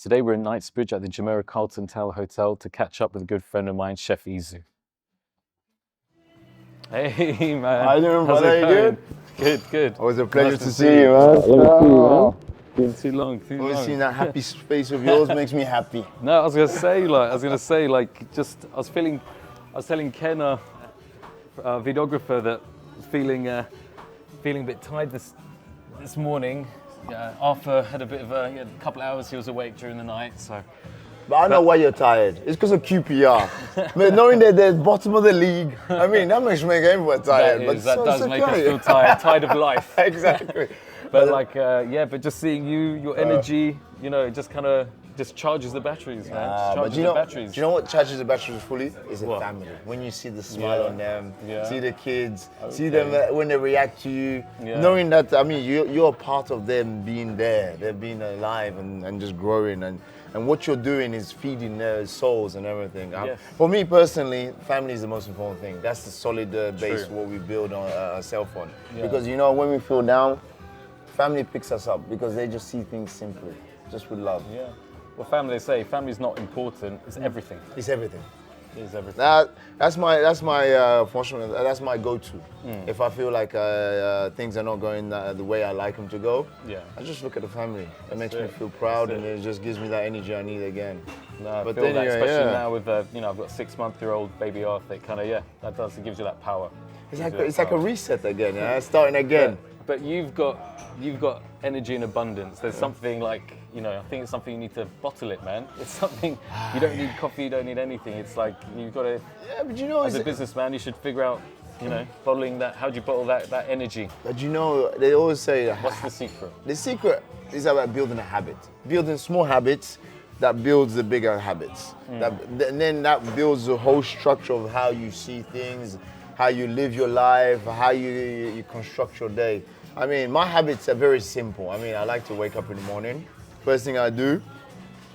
Today we're in Knightsbridge at the Jumeirah Carlton Tower Hotel to catch up with a good friend of mine, Chef Izu. Hey man, How you doing, how's brother? it You going? good? Good, good. Always a pleasure Nice to see you, man. Lovely to see you, man. Been too long, too Always long. seeing that happy face of yours makes me happy. No, I was gonna say, I was telling Ken, videographer, that I was feeling a bit tired this morning. Arthur had a couple of hours he was awake during the night, so. But I know why you're tired. It's because of QPR. But knowing that they're bottom of the league, I mean, that makes me make everyone tired. That does make us feel tired of life. Exactly. But but just seeing you, your energy, it just kind of charges the batteries, man. Just charges the batteries. Do you know what charges the batteries fully? Is a What? family. When you see the smile on them, see the kids, see Okay. them when they react to you, knowing that, I mean, you're a part of them being there, they're being alive and just growing. And what you're doing is feeding their souls and everything. Yes. For me personally, family is the most important thing. That's the solid base True. what we build on ourselves on. Yeah. Because when we feel down, family picks us up because they just see things simply, just with love. Yeah. Well, they say family's not important, it's everything. It's everything. It is everything. That's my fortunate. That's my go-to. If I feel like things are not going the way I like them to go, I just look at the family. It makes me feel proud, and it just gives me that energy I need again. No, I But feel then, that, especially yeah. now with I've got a 6-month-old baby Arthur. It kind of it gives you that power. It's like a reset again, starting again. But you've got energy in abundance. There's something like, I think it's something you need to bottle it, man. It's something, you don't need coffee, you don't need anything. It's like, you've got to, Yeah, but as a businessman, you should figure out, bottling that, how do you bottle that energy? But they always say What's the secret? the secret is about building a habit, building small habits that builds the bigger habits. Then that builds the whole structure of how you see things, how you live your life, how you construct your day. I mean, my habits are very simple. I mean, I like to wake up in the morning. First thing I do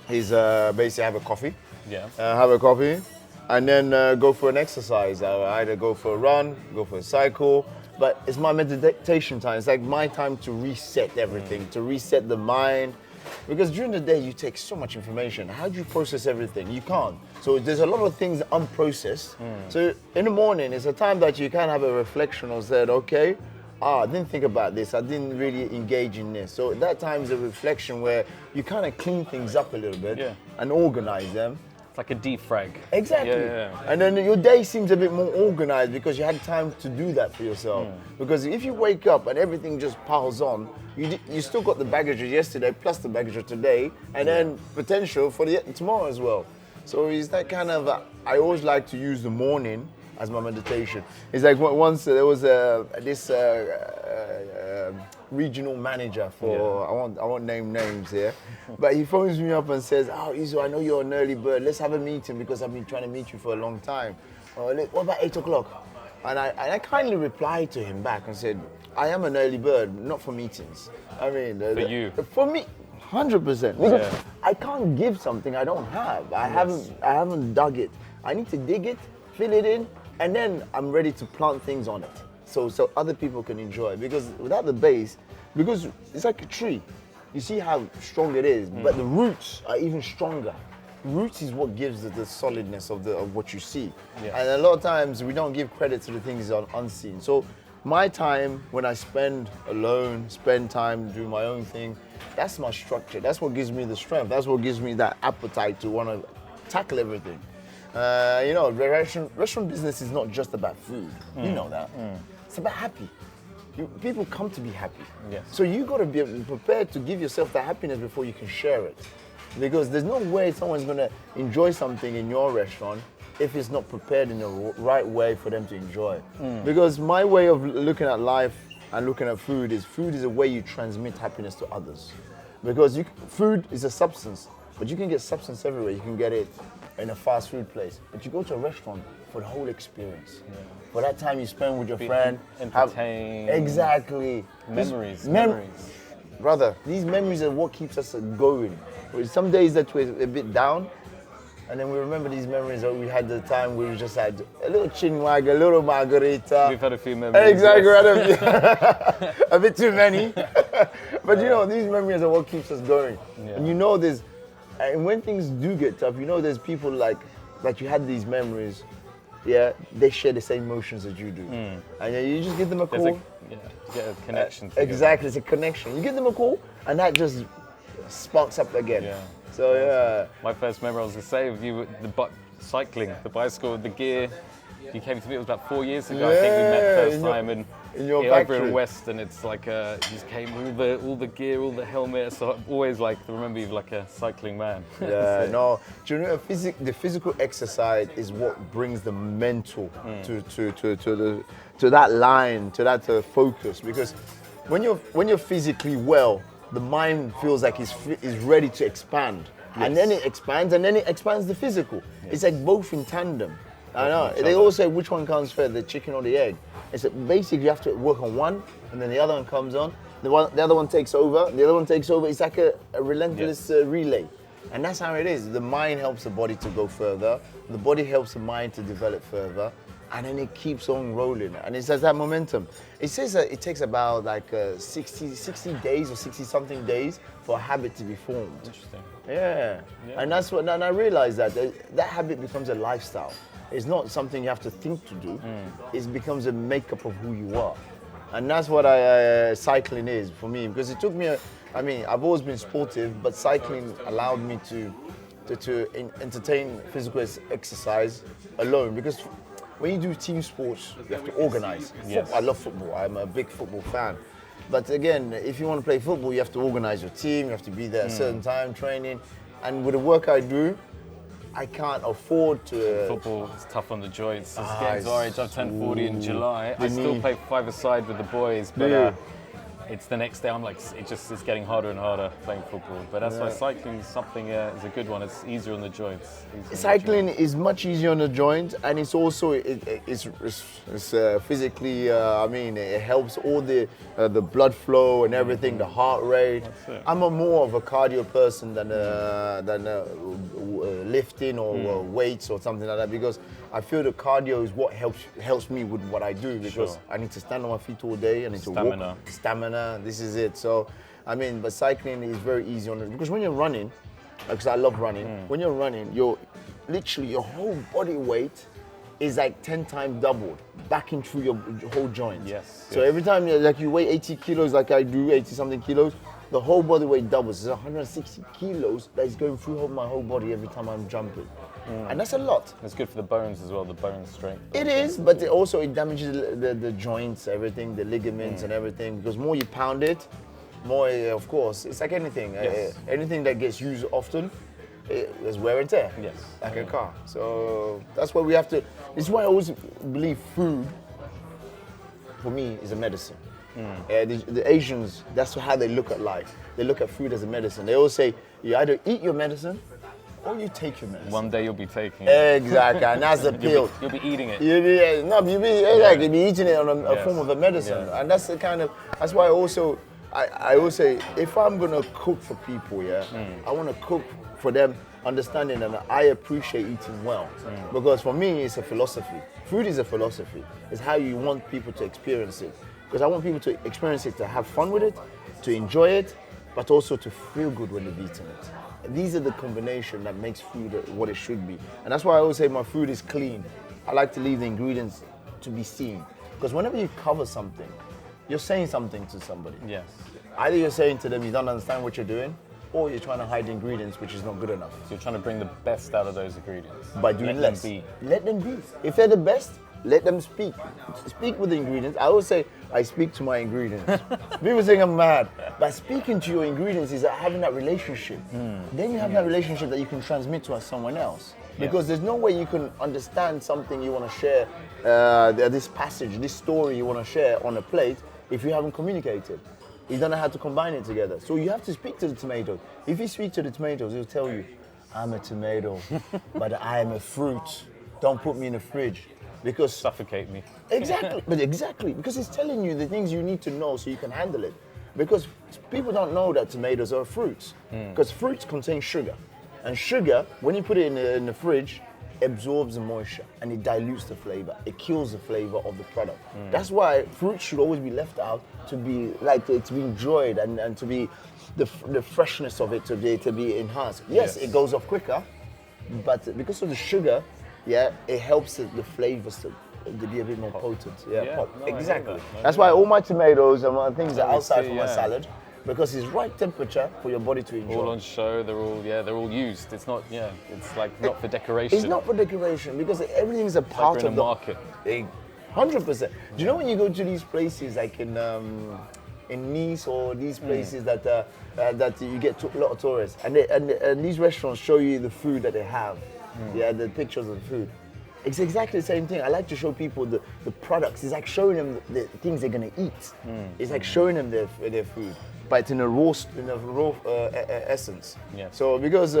is basically have a coffee. Yeah. Have a coffee, and then go for an exercise. I'll either go for a run, go for a cycle, but it's my meditation time. It's like my time to reset everything, to reset the mind. Because during the day, you take so much information. How do you process everything? You can't. So there's a lot of things unprocessed. So in the morning, it's a time that you can have a reflection or said, okay, I didn't think about this. I didn't really engage in this. So that time is a reflection where you kind of clean things up a little bit and organize them. It's like a defrag. Exactly. Yeah. And then your day seems a bit more organized because you had time to do that for yourself. Because if you wake up and everything just piles on, you still got the baggage of yesterday plus the baggage of today, and then potential for tomorrow as well. So it's that kind of, I always like to use the morning as my meditation. It's like once there was this regional manager for, I won't name names here, but he phones me up and says, Izu, I know you're an early bird, let's have a meeting because I've been trying to meet you for a long time. What about 8 o'clock? And I kindly replied to him back and said, I am an early bird, not for meetings. I mean, For you. For me, 100%. Because I can't give something I don't have. I haven't dug it. I need to dig it, fill it in, and then I'm ready to plant things on it. So other people can enjoy it. Because without the base, because it's like a tree. You see how strong it is, but the roots are even stronger. Roots is what gives the solidness of what you see. Yeah. And a lot of times we don't give credit to the things that are unseen. So my time when I spend alone, spend time doing my own thing, that's my structure. That's what gives me the strength. That's what gives me that appetite to want to tackle everything. Restaurant business is not just about food. You know that. It's about happy. People come to be happy. Yes. So you got to be prepared to give yourself that happiness before you can share it. Because there's no way someone's going to enjoy something in your restaurant if it's not prepared in the right way for them to enjoy it. Because my way of looking at life and looking at food is a way you transmit happiness to others. Because food is a substance, but you can get substance everywhere. You can get it in a fast food place, but you go to a restaurant for the whole experience. For that time you spend with your friend. Entertain. Exactly. Memories. Brother, these memories are what keeps us going. Some days that we're a bit down, and then we remember these memories that we had the time we just had a little chinwag, a little margarita. We've had a few memories. Exactly, yes. a bit too many. But these memories are what keeps us going. Yeah. And there's And when things do get tough, you know, there's people like you had these memories. Yeah, they share the same emotions as you do, and you just give them a call. You get a connection. Exactly, it's a connection. You give them a call, and that just sparks up again. Yeah. So yeah. My first memory, I was gonna say, of you, cycling, the bicycle, the gear. You came to me, it was about 4 years ago. I think we met first time in your over factory. in West, and it's like you just came all the gear, all the helmet. So I've always like to remember you like a cycling man. Yeah, no. Do you know the physical exercise is what brings the mental to that line, to that focus. Because when you're physically well, the mind feels like is ready to expand, and then it expands, and then it expands the physical. Yes. It's like both in tandem. I know. They always say which one comes first, the chicken or the egg. It's basically you have to work on one, and then the other one comes on. The other one takes over. The other one takes over. It's like a relentless relay, and that's how it is. The mind helps the body to go further. The body helps the mind to develop further, and then it keeps on rolling. And it says that momentum. It says that it takes about like 60 days or 60 something days for a habit to be formed. Interesting. Yeah. And that's what. And I realized that habit becomes a lifestyle. It's not something you have to think to do. It becomes a makeup of who you are. And that's what cycling is for me, because it took me, I've always been sportive, but cycling allowed me to entertain physical exercise alone, because when you do team sports, you have to organize. Yes. I love football, I'm a big football fan. But again, if you want to play football, you have to organize your team, you have to be there at a certain time, training. And with the work I do, I can't afford to. Football is tough on the joints. It's getting to our age. I've turned 40 in July. I still play five-a-side with the boys, but it's the next day. I'm like, it's getting harder and harder playing football. But that's why cycling is something is a good one. It's easier on the joints. Cycling is much easier on the joint, and it's also it's physically. It helps all the blood flow and everything, the heart rate. I'm more of a cardio person than lifting or weights or something like that, because I feel the cardio is what helps me with what I do, because I need to stand on my feet all day. I need to walk. Stamina. This is it. So, but cycling is very easy on it, because when you're running, because I love running, when you're running, you're literally your whole body weight is like 10 times doubled back into your whole joint. Yes. So every time you weigh 80 kilos, like I do, 80 something kilos, the whole body weight doubles. It's 160 kilos that is going through my whole body every time I'm jumping. And that's a lot. It's good for the bones as well, the bone strength. It is, but it damages the joints, everything, the ligaments and everything, because more you pound it, more, of course, it's like anything. Anything that gets used often, there's wear and tear. Yes. Like a car. So that's why we have to, this is why I always believe food, for me, is a medicine. The Asians, that's how they look at life. They look at food as a medicine. They always say, you either eat your medicine or you take your medicine. One day you'll be taking it. Exactly, and that's the pill. You'll be eating it. You'll be eating it on a form of a medicine. And that's the kind of, that's why I always say, if I'm gonna cook for people, I wanna cook for them, understanding that I appreciate eating well. Because for me, it's a philosophy. Food is a philosophy. It's how you want people to experience it. Because I want people to experience it, to have fun with it, to enjoy it, but also to feel good when they've eaten it. These are the combination that makes food what it should be. And that's why I always say my food is clean. I like to leave the ingredients to be seen. Because whenever you cover something, you're saying something to somebody. Yes. Either you're saying to them you don't understand what you're doing, or you're trying to hide the ingredients, which is not good enough. So you're trying to bring the best out of those ingredients. By doing less. Let them be. Let them be. If they're the best, let them speak. Speak with the ingredients. I always say, I speak to my ingredients. People think I'm mad. But speaking to your ingredients is having that relationship. Then you have that relationship that you can transmit to someone else. Because there's no way you can understand something you want to share, this passage, this story you want to share on a plate, if you haven't communicated. You don't know how to combine it together. So you have to speak to the tomatoes. If you speak to the tomatoes, they'll tell you, I'm a tomato, but I am a fruit. Don't put me in the fridge. Because suffocate me. Exactly, because it's telling you the things you need to know so you can handle it. Because people don't know that tomatoes are fruits. Because fruits contain sugar. And sugar, when you put it in the fridge, absorbs the moisture and it dilutes the flavor. It kills the flavor of the product. That's why fruit should always be left out to be like to be enjoyed and to be the freshness of it to be enhanced. Yes, it goes off quicker, but because of the sugar, it helps the flavors to be a bit more potent. Exactly. That's why all my tomatoes and my things are outside for my salad. Because it's right temperature for your body to enjoy. All on show, they're all used. It's not, it's like not for decoration. It's not for decoration because everything is a part like of the market. 100%. Do you know when you go to these places like in Nice or these places that you get a lot of tourists and these restaurants show you the food that they have, the pictures of the food. It's exactly the same thing. I like to show people the products. It's like showing them the things they're gonna eat. It's like showing them their food. But it's in a raw essence. Yes. So because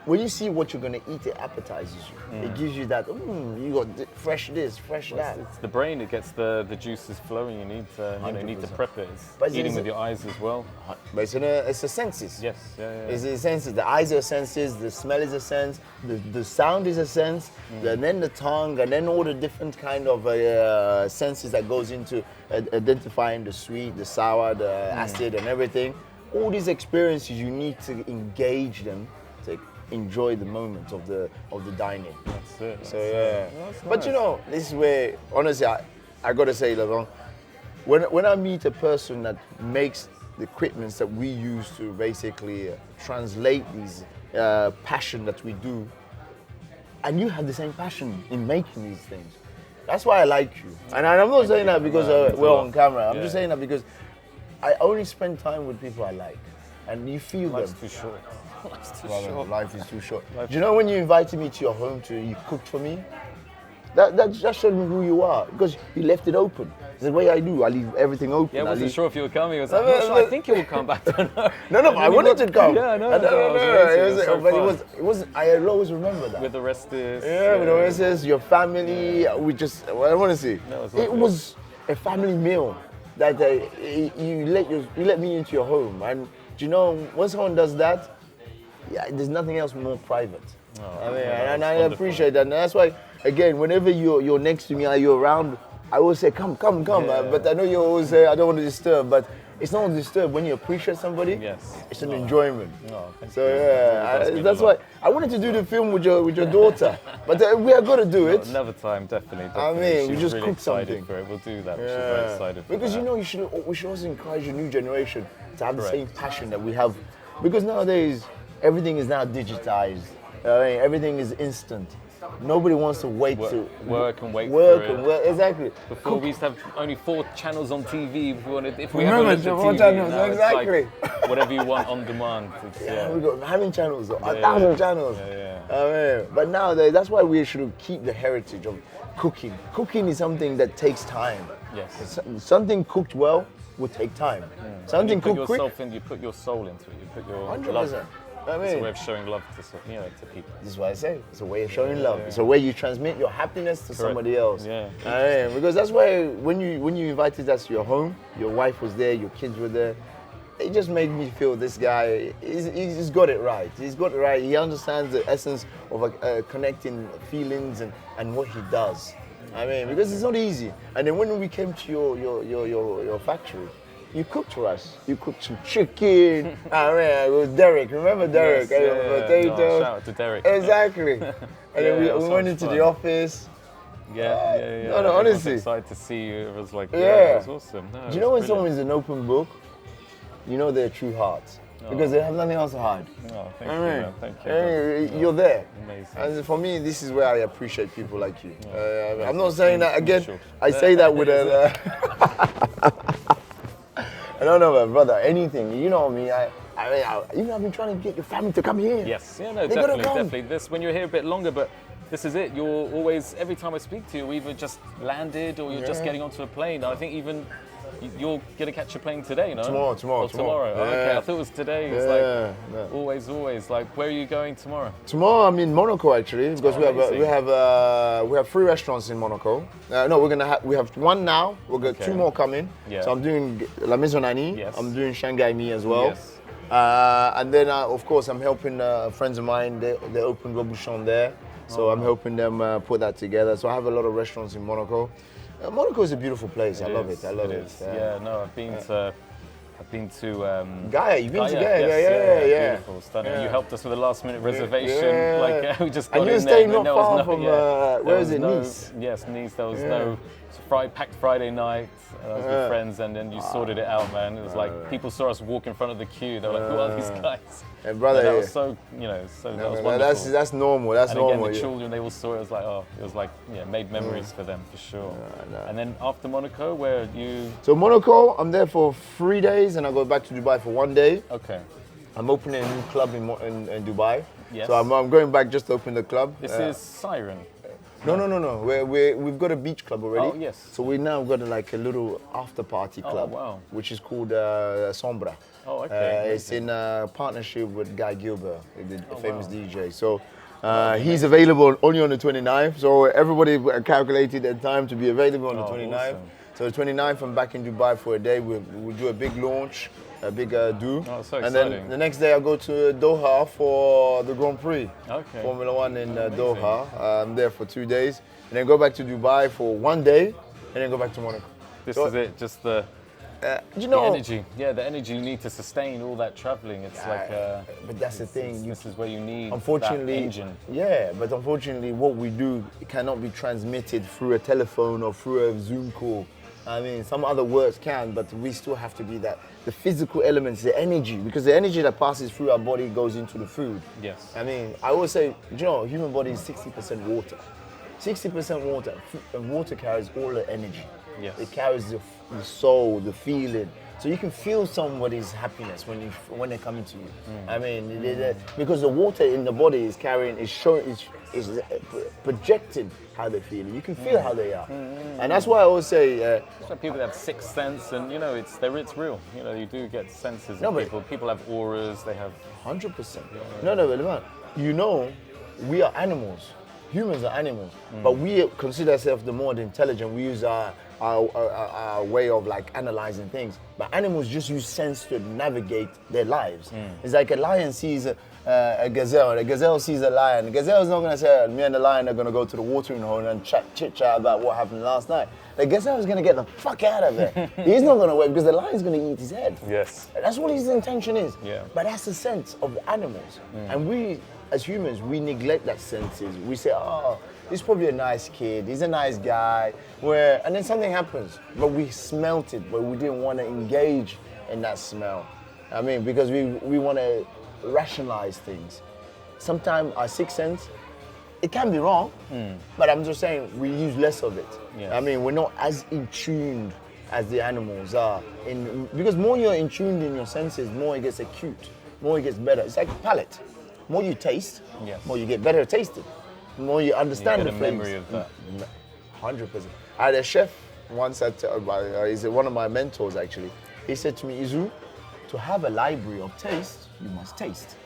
when you see what you're gonna eat, it appetizes you. It gives you that. You got fresh this, fresh that. It's the brain. It gets the juices flowing. You need you need to prep it. It's eating with your eyes as well. But it's the senses. Yes. It's the senses. The eyes are senses. The smell is a sense. The sound is a sense. And then the tongue, and then all the different kind of senses that goes into identifying the sweet, the sour, the acid, and everything. All these experiences, you need to engage them to enjoy the moment of the dining. That's it. So That's but nice. you know, this is where honestly I gotta say, Laurent, when I meet a person that makes the equipments that we use to basically translate these passion that we do, and you have the same passion in making these things, that's why I like you. And I'm not saying that because we're on camera. I'm just saying that because I only spend time with people I like, and you feel Life's them. too short. Life's too Brother, short. life is too short. Do you know when you invited me to your home you cooked for me? That just showed me who you are because you left it open. It's the way I do. I leave everything open. Yeah, I wasn't sure if you were coming. I was No, like, I'm not no, sure. I no. think you will come back. No, but I wanted to come. Yeah, I know. It was. I always remember that. With the rest of with the rest, your family. We just. What I want to say. It was a family meal that you let me into your home, and do you know when someone does that, there's nothing else more private. And I appreciate that. And that's why, again, whenever you're next to me, or you're around, I always say, come. But I know you always say, I don't want to disturb. But it's not disturb when you appreciate somebody. Yes. It's an enjoyment. Thank So you. that's why I wanted to do the film with your daughter, but we are going to do it. Another time, definitely. I mean, we She's just really cook excited something. for it. We'll do that. She's very excited for Because that. you know, we should also encourage the new generation to have the same passion that we have. Because nowadays, everything is now digitized. Everything is instant. Nobody wants to wait to work and wait work for and it. work. Exactly. Before we used to have only 4 channels on TV. If we Remember, ever looked at 4 TV, channels, now it's exactly. like whatever you want on demand. We got how many channels? 1,000 channels. But nowadays, that's why we should keep the heritage of cooking. Cooking is something that takes time. Yes. Something cooked well would take time. Something You put cooked quick. you put your soul into it. You put your 100%. love. I It's a mean, way of showing love to people. this is what I say. It's a way of showing love. It's a way you transmit your happiness to somebody else. Yeah. Because that's why when you invited us to your home, your wife was there, your kids were there. It just made me feel this guy. He's got it right. He's got it right. He understands the essence of connecting feelings and what he does. I mean, because it's not easy. And then when we came to your factory, you cooked for us. You cooked some chicken. I mean, it was Derek. Remember Derek? Yes, Potatoes. No, shout out to Derek. Exactly. And then that we was went so into fun. the office. Yeah. No, Everyone was honestly. excited to see you. It was like, Yeah. it was awesome. No, Do you know when someone's an open book? You know their true hearts. Because they have nothing else to hide. Oh, thank I you, mean, man. Thank you. You're there. Amazing. And for me, this is where I appreciate people like you. I'm not it's saying that again. crucial. I say that with a. I don't know, my brother. Anything, you know me. Even I've been trying to get your family to come here. Yes, yeah, no, They gotta definitely. come. This when you're here a bit longer, but this is it. You're always, every time I speak to you, we either just landed or you're just getting onto a plane. I think even you're gonna catch a plane today, you know? Tomorrow. Oh, tomorrow. Oh, okay, I thought it was today. It's like no. always. Like, where are you going tomorrow? Tomorrow I'm in Monaco actually because amazing. we have 3 restaurants in Monaco. No, we have 1 now. We've got 2 more coming. Yeah. So I'm doing La Maison Annie. Yes. I'm doing Shanghai Mi as well. Yes. And then of course I'm helping friends of mine. They opened Robuchon there. So I'm helping them put that together. So I have a lot of restaurants in Monaco. Monaco is a beautiful place. I love it. I love it. Yeah, no, I've been to. Gaia, you've been to Gaia? Yes, Yeah. Beautiful, stunning. Yeah. You helped us with the last minute reservation. Yeah. Like we just got And you're in staying there. not far from, where is it, Nice? Yes, Nice. There was no packed Friday night. I was with friends, and then you sorted it out, man. It was like people saw us walk in front of the queue. They were like, "Who are these guys?" And brother, and that was so, that was wonderful. That's normal. That's and normal. Again, the children, they all saw it. It was like made memories for them for sure. And then after Monaco, where you? So Monaco, I'm there for 3 days, and I go back to Dubai for 1 day. Okay. I'm opening a new club in Dubai. Yes. So I'm going back just to open the club. This is Siren. No. We've got a beach club already. Oh, yes. So we now got like a little after party club, which is called Sombra. Oh, okay. It's in partnership with Guy Gilbert, the famous DJ. So he's available only on the 29th. So everybody calculated the time to be available on the 29th. Awesome. So the 29th, I'm back in Dubai for a day. We'll do a big launch, a big do. Oh, so and exciting. then the next day I go to Doha for the Grand Prix. Okay. Formula One in Doha. I'm there for 2 days. And then go back to Dubai for 1 day, and then go back to Monaco. This is it, just the energy. Yeah, the energy you need to sustain all that traveling. It's but that's the thing. This is where you need unfortunately, that engine. Yeah, but unfortunately what we do cannot be transmitted through a telephone or through a Zoom call. I mean, some other words can, but we still have to be that. The physical elements, the energy, because the energy that passes through our body goes into the food. Yes. I mean, I always say, human body is 60% water. 60% water, and water carries all the energy. Yes. It carries the soul, the feeling. So you can feel somebody's happiness when they're coming to you. I mean, because the water in the body is carrying, is projecting how they feel. You can feel how they are, and that's why I always say. That's why people have sixth sense, and it's real. You do get senses. No, of but people. People have auras. They have 100%. No, we are animals. Humans are animals, but we consider ourselves the more intelligent. We use our way of like analyzing things. But animals just use sense to navigate their lives. It's like a lion sees a gazelle, and a gazelle sees a lion. The gazelle is not going to say, me and the lion are going to go to the watering hole and chit-chat about what happened last night. The gazelle is going to get the fuck out of there. He's not going to wait because the lion's going to eat his head. Yes. That's what his intention is. Yeah. But that's the sense of the animals. And we, as humans, we neglect that senses. We say, he's probably a nice kid, he's a nice guy, and then something happens, but we smelt it, but we didn't want to engage in that smell. I mean, because we want to rationalize things. Sometimes our sixth sense, it can be wrong, but I'm just saying we use less of it. Yes. I mean, we're not as in tune as the animals are. Because more you're in tune in your senses, more it gets acute, more it gets better. It's like palate. More you taste, more you get better at tasting. The more you understand the flavors. memory of that. 100%. I had a chef once he's one of my mentors actually. He said to me, Izu, to have a library of taste, you must taste.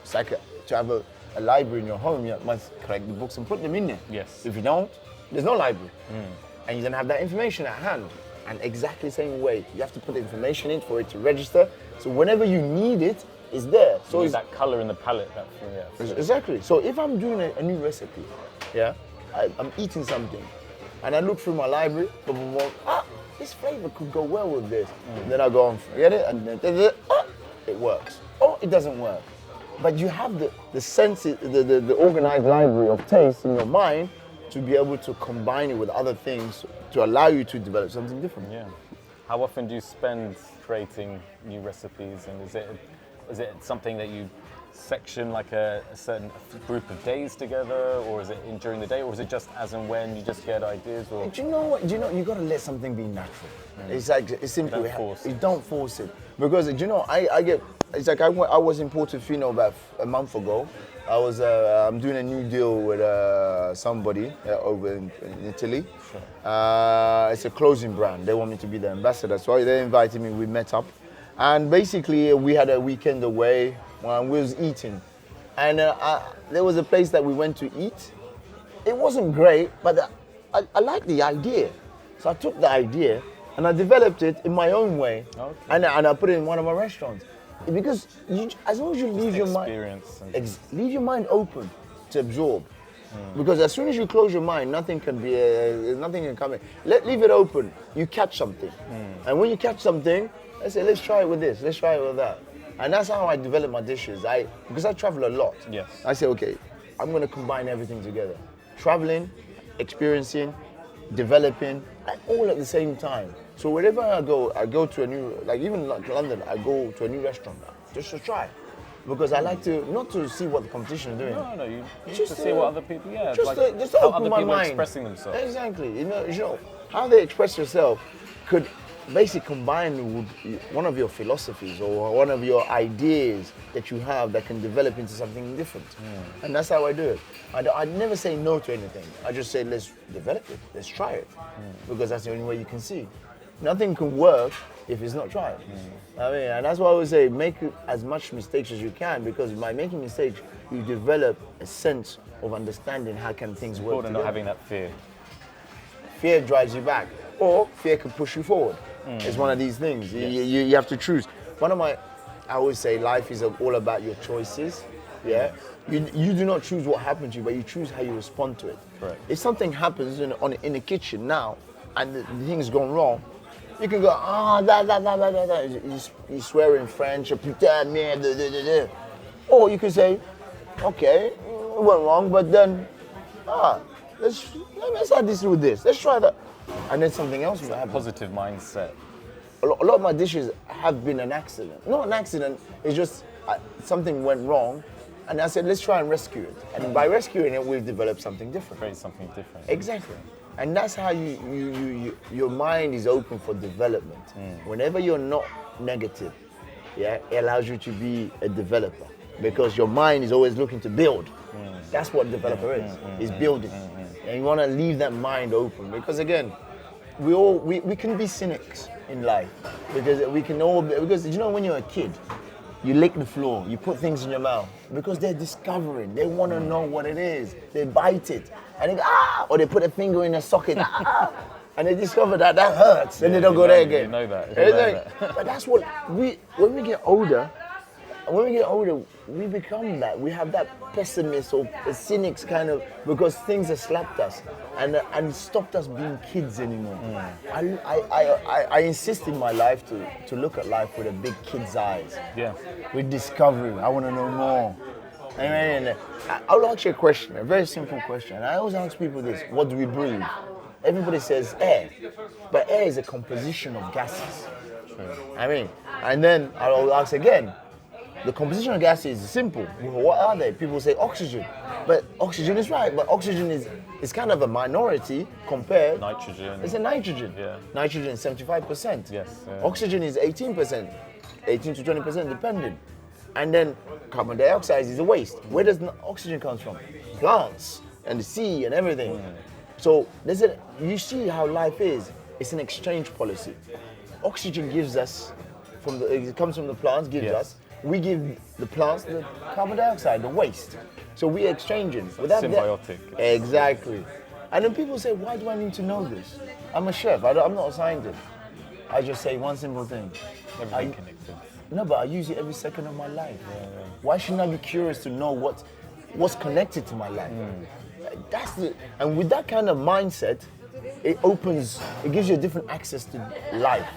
It's like to have a library in your home, you must collect the books and put them in there. Yes. If you don't, there's no library. And you don't have that information at hand. And exactly the same way, you have to put the information in for it to register. So whenever you need it, it's there. So it's that color in the palate. Exactly. So if I'm doing a new recipe, I'm eating something, and I look through my library, this flavor could go well with this. And then I go and forget it, and then it works. Or it doesn't work. But you have the senses, the organized library of taste in your mind to be able to combine it with other things to allow you to develop something different. Yeah. How often do you spend creating new recipes, and is it something that you section like a certain group of days together, or is it during the day, or is it just as and when you just get ideas? Or do you know what? You got to let something be natural. It's like it's simple. You don't force it because I was in Portofino about a month ago. I'm doing a new deal with somebody over in Italy. Sure. It's a clothing brand. They want me to be the ambassador, so they invited me. We met up. And basically, we had a weekend away when we was eating. And there was a place that we went to eat. It wasn't great, but I liked the idea. So I took the idea and I developed it in my own way. Okay. And I put it in one of my restaurants. Because as long as you leave your mind open to absorb, Because as soon as you close your mind, nothing can come in. Leave it open. You catch something. And when you catch something, I say, let's try it with this, let's try it with that. And that's how I develop my dishes. Because I travel a lot. Yes. I say, okay, I'm going to combine everything together. Traveling, experiencing, developing, and all at the same time. So wherever I go to a new, like even like London, I go to a new restaurant just to try. Because I like to, not to see what the competition is doing. No, you need to see what other people, just to how open other my people are mind. expressing themselves. Exactly. You know, how they express yourself could basically combine with one of your philosophies or one of your ideas that you have that can develop into something different. And that's how I do it. I never say no to anything. I just say, let's develop it, let's try it. Because that's the only way you can see. Nothing can work if it's not tried. I mean, and that's why I always say, make as much mistakes as you can, because by making mistakes, you develop a sense of understanding how can things work Important together. not having that fear. Fear drives you back, or fear can push you forward. It's one of these things. Yes. You have to choose. I always say life is all about your choices. Yeah. You do not choose what happens to you, but you choose how you respond to it. Correct. If something happens in the kitchen now, and the thing's gone wrong, you can go, you swear in French, or putain, merde, or you can say, okay, it went wrong, but then, let's add this with this. Let's try that. And then something else will happen. Positive mindset. A lot of my dishes have been an accident. Not an accident, it's just something went wrong. And I said, let's try and rescue it. And by rescuing it, we've developed something different. Create something different. Exactly. And that's how your mind is open for development. Whenever you're not negative, it allows you to be a developer. Because your mind is always looking to build. That's what a developer is building. And you want to leave that mind open. Because again, we can be cynics in life. Because you know when you're a kid, you lick the floor, you put things in your mouth. Because they're discovering, they want to know what it is. They bite it, and they go, or they put a finger in a socket, and they discover that hurts, then they don't go there again. You know that. But that's what when we get older, we become that. We have that pessimist or cynics kind of, because things have slapped us and stopped us being kids anymore. I insist in my life to look at life with a big kid's eyes. Yeah. With discovery. I want to know more. And I'll ask you a question, a very simple question. And I always ask people this: what do we breathe? Everybody says air, but air is a composition of gases. True. And then I'll ask again. The composition of gases is simple. What are they? People say oxygen. But oxygen is right. But oxygen is kind of a minority compared. Nitrogen. It's a nitrogen. Yeah. Nitrogen is 75%. Yes. Yeah. Oxygen is 18%. 18 to 20% depending. And then carbon dioxide is a waste. Where does oxygen come from? Plants and the sea and everything. So you see how life is. It's an exchange policy. Oxygen gives us, it comes from the plants, gives us. We give the plants the carbon dioxide, the waste. So we're exchanging. Symbiotic. Exactly. And then people say, why do I need to know this? I'm a chef, I'm not a scientist. I just say one simple thing. Everything connected. No, but I use it every second of my life. Why shouldn't I be curious to know what's connected to my life? And with that kind of mindset, it gives you a different access to life.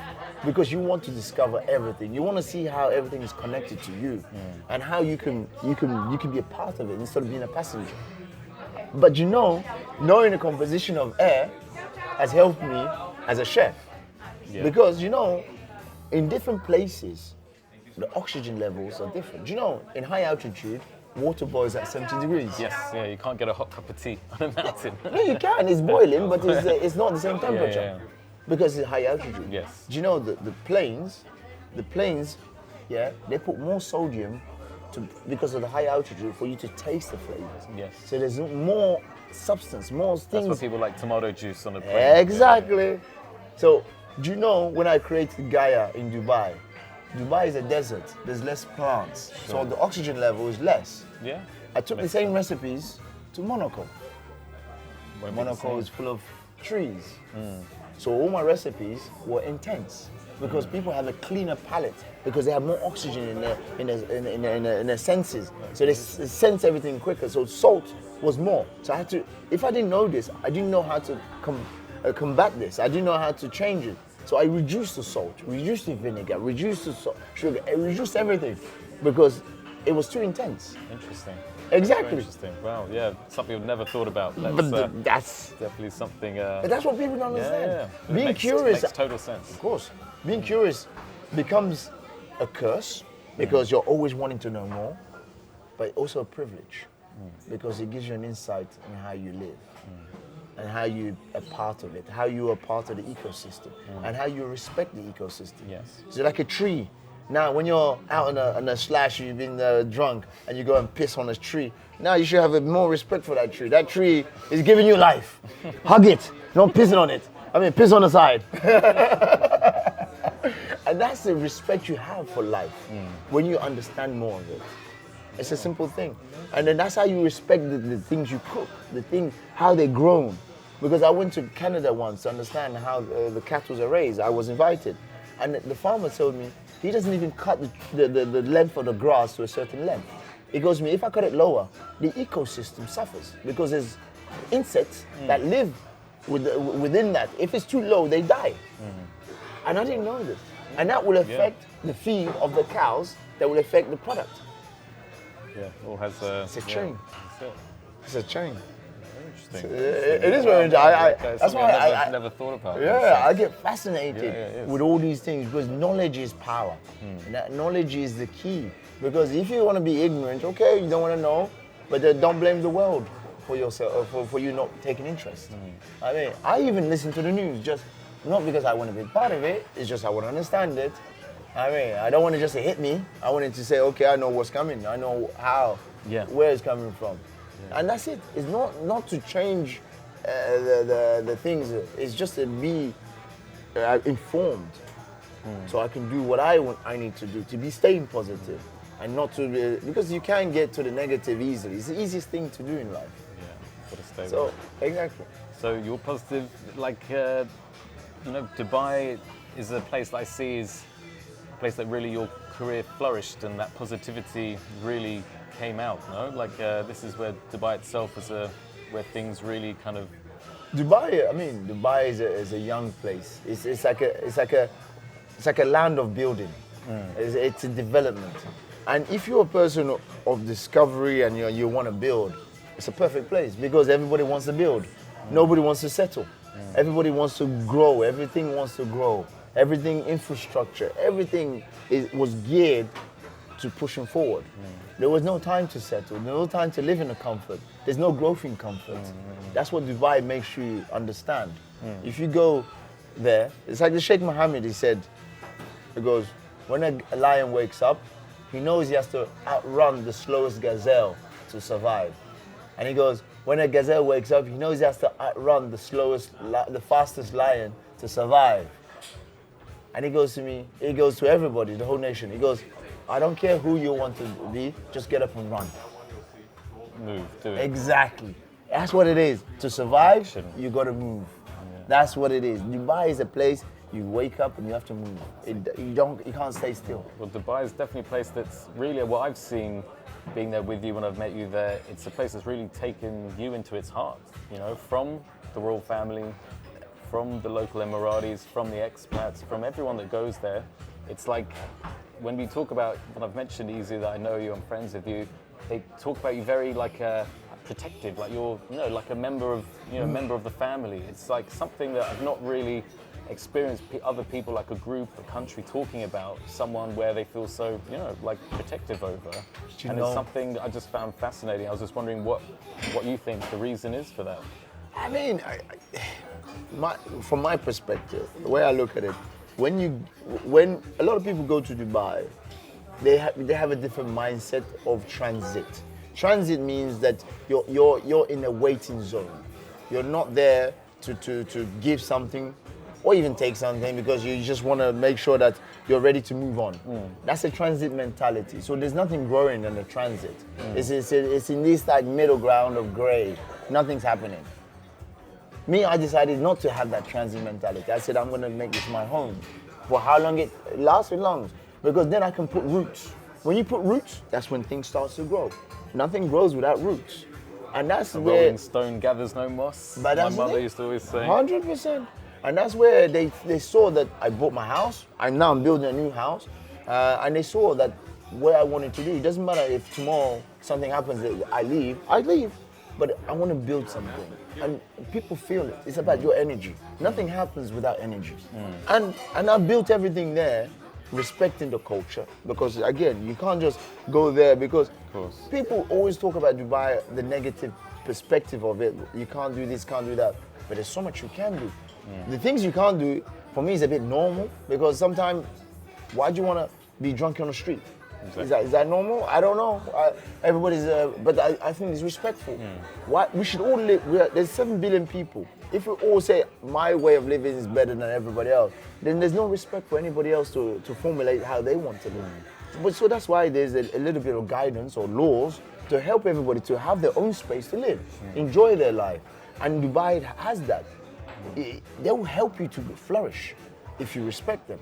Because you want to discover everything. You want to see how everything is connected to you, and how you can be a part of it instead of being a passenger. But knowing the composition of air has helped me as a chef. Yeah. Because in different places, the oxygen levels are different. In high altitude, water boils at 70 degrees. Yes, yeah, you can't get a hot cup of tea on a mountain. No, you can. It's boiling, but it's not the same temperature. Yeah. Because it's high altitude. Yes. Do you know the planes, they put more sodium because of the high altitude for you to taste the flavors. Yes. So there's more substance, more things. That's why people like tomato juice on a plane. Exactly. Yeah. So do you know when I created Gaia in Dubai is a desert. There's less plants. Sure. So the oxygen level is less. Yeah. I took the same recipes to Monaco. Monaco is full of trees. So all my recipes were intense. because people have a cleaner palate because they have more oxygen in their senses. So they sense everything quicker. So salt was more. So I had to, if I didn't know this, I didn't know how to combat this. I didn't know how to change it. So I reduced the salt, reduced the vinegar, reduced the sugar, reduced everything because it was too intense. Interesting. Exactly. Very interesting. Wow. Yeah. Something I've never thought about. That's definitely something. but that's what people don't understand. Yeah. Being curious makes total sense. Of course. Being curious becomes a curse because you're always wanting to know more, but also a privilege because it gives you an insight in how you live and how you are part of it, how you are part of the ecosystem and how you respect the ecosystem. Yes. So like a tree. Now, when you're out on a slash, you've been drunk, and you go and piss on a tree, now you should have more respect for that tree. That tree is giving you life. Hug it, not pissing on it. I mean, piss on the side. And that's the respect you have for life when you understand more of it. It's a simple thing. And then that's how you respect the things you cook, how they're grown. Because I went to Canada once to understand how the cattle are raised. I was invited. And the farmer told me, he doesn't even cut the length of the grass to a certain length. He goes to me, if I cut it lower, the ecosystem suffers because there's insects that live within that. If it's too low, they die. And I didn't know this. And that will affect the feed of the cows, that will affect the product. Yeah, it all has a... It's a chain. It's a chain. Interesting. It is very interesting. That's why I never thought about. Yeah, I get fascinated with all these things because knowledge is power. And that knowledge is the key. Because if you want to be ignorant, okay, you don't want to know, but then don't blame the world for yourself, for you not taking interest. I mean, I even listen to the news just not because I want to be part of it, it's just I want to understand it. I mean, I don't want it just to hit me. I want it to say, okay, I know what's coming. I know how, where it's coming from. And that's it. It's not to change the things. It's just to be informed, so I can do what I need to do to be staying positive, and not to be, because you can't get to the negative easily. It's the easiest thing to do in life. Yeah, gotta stay So there. exactly. So you're positive, like Dubai is a place that I see is a place that really your career flourished, and that positivity really came out, no? Like this is where Dubai itself is where things really kind of... Dubai is a young place. It's like a land of building. It's a development. And if you're a person of discovery and you want to build, it's a perfect place because everybody wants to build. Nobody wants to settle. Everybody wants to grow. Everything wants to grow. Everything, infrastructure, everything was geared to pushing forward. There was no time to settle, no time to live in a comfort. There's no growth in comfort. That's what Dubai makes you understand. If you go there, it's like the Sheikh Mohammed, he said, he goes, when a lion wakes up, he knows he has to outrun the slowest gazelle to survive. And he goes, when a gazelle wakes up, he knows he has to outrun the fastest lion to survive. And he goes to me, he goes to everybody, the whole nation. He goes, I don't care who you want to be, just get up and run. Move, do it. Exactly. That's what it is. To survive, you got to move. That's what it is. Dubai is a place you wake up and you have to move. You can't stay still. Well, Dubai is definitely a place that's really, what I've seen being there with you when I've met you there, it's a place that's really taken you into its heart, from the royal family, from the local Emiratis, from the expats, from everyone that goes there. It's like, when we talk about, when I've mentioned Izu that I know you, I'm friends with you, they talk about you very protective, like you're, like a member of, member of the family. It's like something that I've not really experienced other people, like a group, a country, talking about someone where they feel so, like protective over. And it's something that I just found fascinating. I was just wondering what you think the reason is for that. I mean, from my perspective, the way I look at it, when a lot of people go to Dubai, they have a different mindset of transit. Transit means that you're in a waiting zone. You're not there to give something or even take something because you just want to make sure that you're ready to move on. That's a transit mentality. So there's nothing growing in the transit. It's in this like middle ground of gray. Nothing's happening. Me, I decided not to have that transit mentality. I said, I'm going to make this my home. For how long it lasts, it lasts. Because then I can put roots. When you put roots, that's when things start to grow. Nothing grows without roots. And that's A where... rolling stone gathers no moss. But My that's mother it. used to always say. 100%. And that's where they saw that I bought my house. I'm building a new house. And they saw that what I wanted to do, it doesn't matter if tomorrow something happens that I leave. But I want to build something. And people feel it. It's about your energy. Nothing happens without energy. And I built everything there, respecting the culture. Because again, you can't just go there because people always talk about Dubai, the negative perspective of it. You can't do this, can't do that. But there's so much you can do. The things you can't do, for me, is a bit normal. Because sometimes, why do you want to be drunk on the street? Exactly. Is that normal? I don't know. Everybody's, but I think it's respectful. Why we should all live? There's 7 billion people. If we all say my way of living is better than everybody else, then there's no respect for anybody else to formulate how they want to live. But so that's why there's a little bit of guidance or laws to help everybody to have their own space to live, enjoy their life, and Dubai has that. They will help you to flourish if you respect them.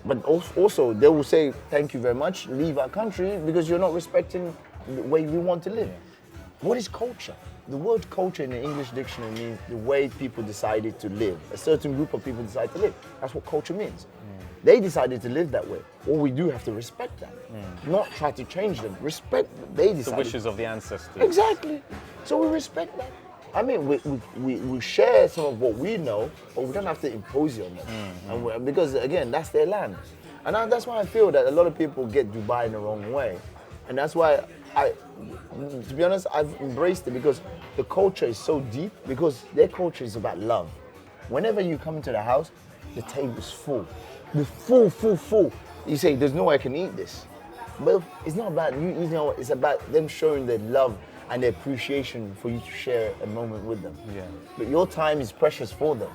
But also, they will say, thank you very much, leave our country because you're not respecting the way we want to live. Yeah. What is culture? The word culture in the English dictionary means the way people decided to live. A certain group of people decide to live. That's what culture means. They decided to live that way. All we do have to respect that. Not try to change them. Respect them. They decided. The wishes of the ancestors. Exactly. So we respect that. I mean, we share some of what we know, but we don't have to impose it on them. And because, again, that's their land. And that's why I feel that a lot of people get Dubai in the wrong way. And that's why to be honest, I've embraced it because the culture is so deep, because their culture is about love. Whenever you come into the house, the table's full. The full. You say, there's no way I can eat this. But it's not about you eating, it's about them showing their love and their appreciation for you to share a moment with them. Yeah. But your time is precious for them.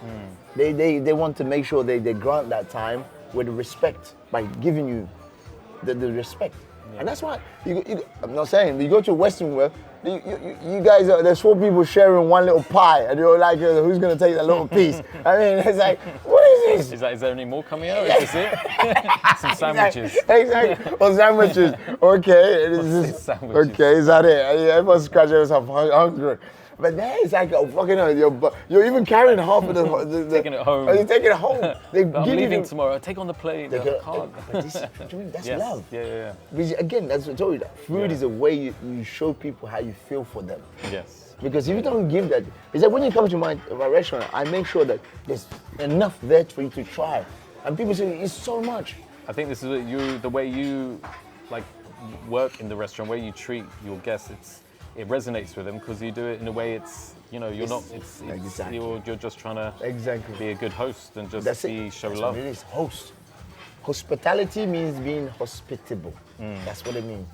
They want to make sure they grant that time with respect by giving you the respect. Yeah. And that's why, I'm not saying, you go to Western world, you guys, there's 4 people sharing one little pie, and you're like, who's going to take that little piece? I mean, it's like, what is this? Is there any more coming out? Is this it? Some sandwiches. Exactly. Or sandwiches. Okay. Sandwiches. Okay, is that it? Everyone's scratching themselves hungry. But there it's like, oh, fucking hell, you're even carrying half of the taking it home. You're taking it home. I'm leaving tomorrow. Take on the plane. But that's love. Yeah. Because again, that's what I told you. That food is a way you show people how you feel for them. Yes. Because if you don't give that, it's like when you come to my restaurant, I make sure that there's enough there for you to try. And people say, it's so much. I think this is the way you like work in the restaurant, where you treat your guests. It resonates with them because you do it in a way you're just trying to be a good host and just show love. What it is, host. Hospitality means being hospitable. That's what it means.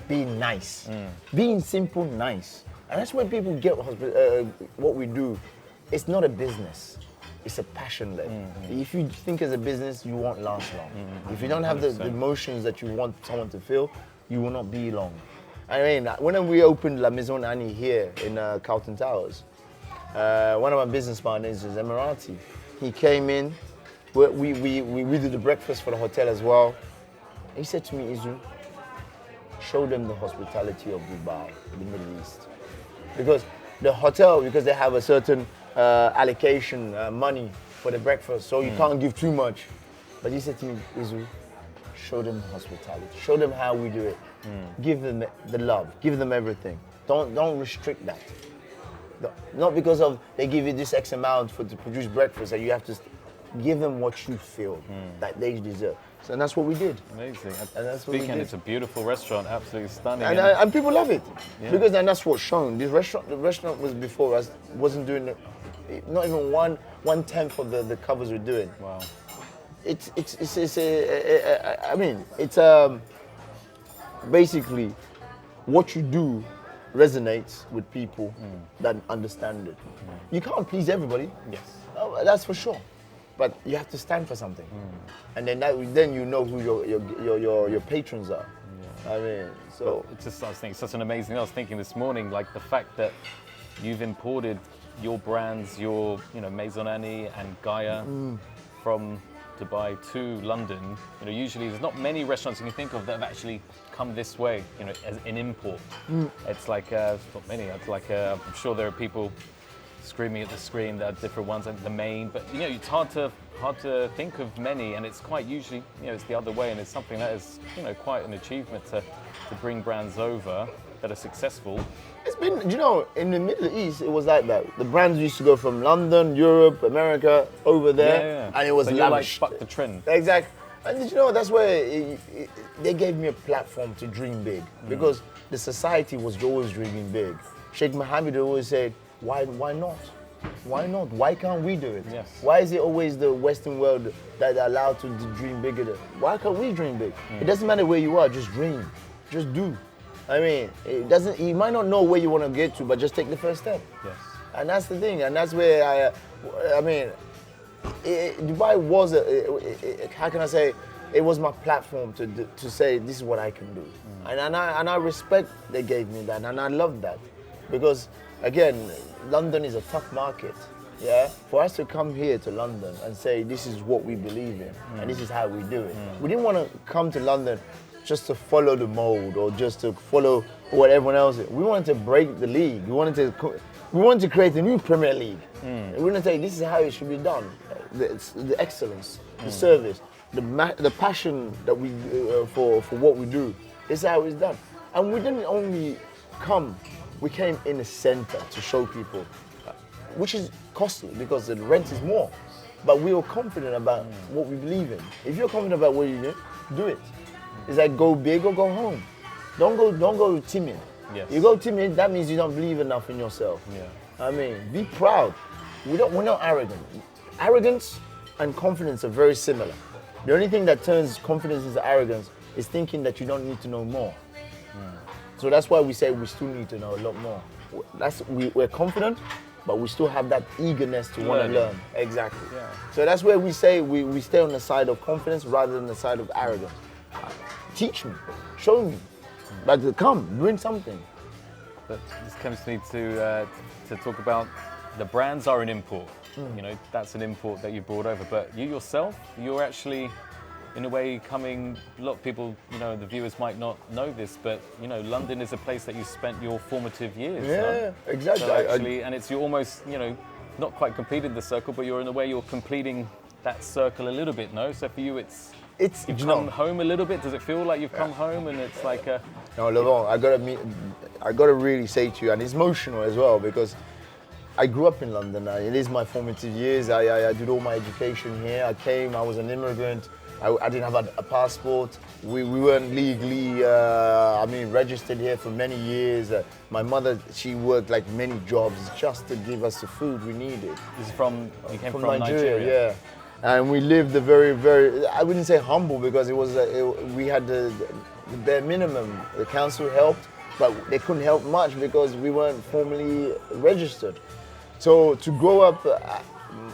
Being nice. Being simple, nice. And that's when people get what we do. It's not a business. It's a passion led. If you think as a business, you won't last long. If you don't have the emotions that you want someone to feel, you will not be long. I mean, when we opened La Maison Annie here in Carlton Towers, one of my business partners is Emirati. He came in, we did the breakfast for the hotel as well. He said to me, Izu, show them the hospitality of Dubai, the Middle East. Because the hotel, because they have a certain allocation, money for the breakfast, so you can't give too much. But he said to me, Izu, show them the hospitality, show them how we do it. Give them the love, give them everything. Don't restrict that. Not because of they give you this X amount to produce breakfast, and you have to give them what you feel that they deserve. So, and that's what we did. Amazing. And that's what Speaking, it's a beautiful restaurant, absolutely stunning. And people love it because then that's what's shown. The restaurant was before us wasn't doing not even 1/10 of the covers we're doing. Wow. It's basically what you do resonates with people that understand it. You can't please everybody. Yes. Oh, that's for sure. But you have to stand for something. And then you know who your patrons are. Yeah. I mean, so I was thinking, it's such an amazing. I was thinking this morning, like the fact that you've imported your brands, your Maison Annie and Gaia from Dubai to London, usually there's not many restaurants you can think of that have actually come this way, as an import. It's like, it's not many. It's like, I'm sure there are people screaming at the screen that are different ones, like the main, but it's hard to think of many, and it's quite usually, it's the other way, and it's something that is, quite an achievement to bring brands over that are successful. It's been, in the Middle East, it was like that. The brands used to go from London, Europe, America, over there, and it was lavish. Like, fuck the trend. Exactly. And that's where they gave me a platform to dream big, because the society was always dreaming big. Sheikh Mohammed always said, why not? Why not? Why can't we do it? Yes. Why is it always the Western world that are allowed to dream bigger? Why can't we dream big? It doesn't matter where you are, just dream. Just do. I mean, you might not know where you want to get to, but just take the first step. Yes. And that's the thing, and that's where Dubai was, how can I say, it was my platform to say, this is what I can do. And I respect they gave me that, and I love that. Because, again, London is a tough market. Yeah, for us to come here to London and say this is what we believe in and this is how we do it. We didn't want to come to London just to follow the mold or just to follow what everyone else is. We wanted to break the league. We wanted to create a new Premier League. We wanted to say this is how it should be done. The excellence, the service, the passion that we for what we do. This is how it's done. And we didn't only come. We came in the center to show people, which is costly because the rent is more. But we were confident about what we believe in. If you're confident about what you do it. It's like go big or go home. Don't go timid. Yes. You go timid, that means you don't believe enough in yourself. Yeah. I mean, be proud. We're not arrogant. Arrogance and confidence are very similar. The only thing that turns confidence into arrogance is thinking that you don't need to know more. So that's why we say we still need to know a lot more. We're confident, but we still have that eagerness to want to learn. Exactly. Yeah. So that's where we say we stay on the side of confidence rather than the side of arrogance. Teach me, show me, but come, bring something. But this comes me to talk about the brands are an import. That's an import that you brought over. But you yourself, you're actually, in a way, coming. A lot of people, the viewers might not know this, but London is a place that you spent your formative years. Yeah, exactly. So actually, and you're almost, not quite completed the circle, but you're in a way you're completing that circle a little bit. No, so for you, you've come home a little bit. Does it feel like you've come home and it's like a... No, Laurent, I gotta really say to you, and it's emotional as well because I grew up in London. It is my formative years. I did all my education here. I was an immigrant. I didn't have a passport. We weren't legally, registered here for many years. My mother, she worked like many jobs just to give us the food we needed. You came from Nigeria? Yeah. And we lived a very, very, I wouldn't say humble because we had the bare minimum. The council helped, but they couldn't help much because we weren't formally registered. So to grow up,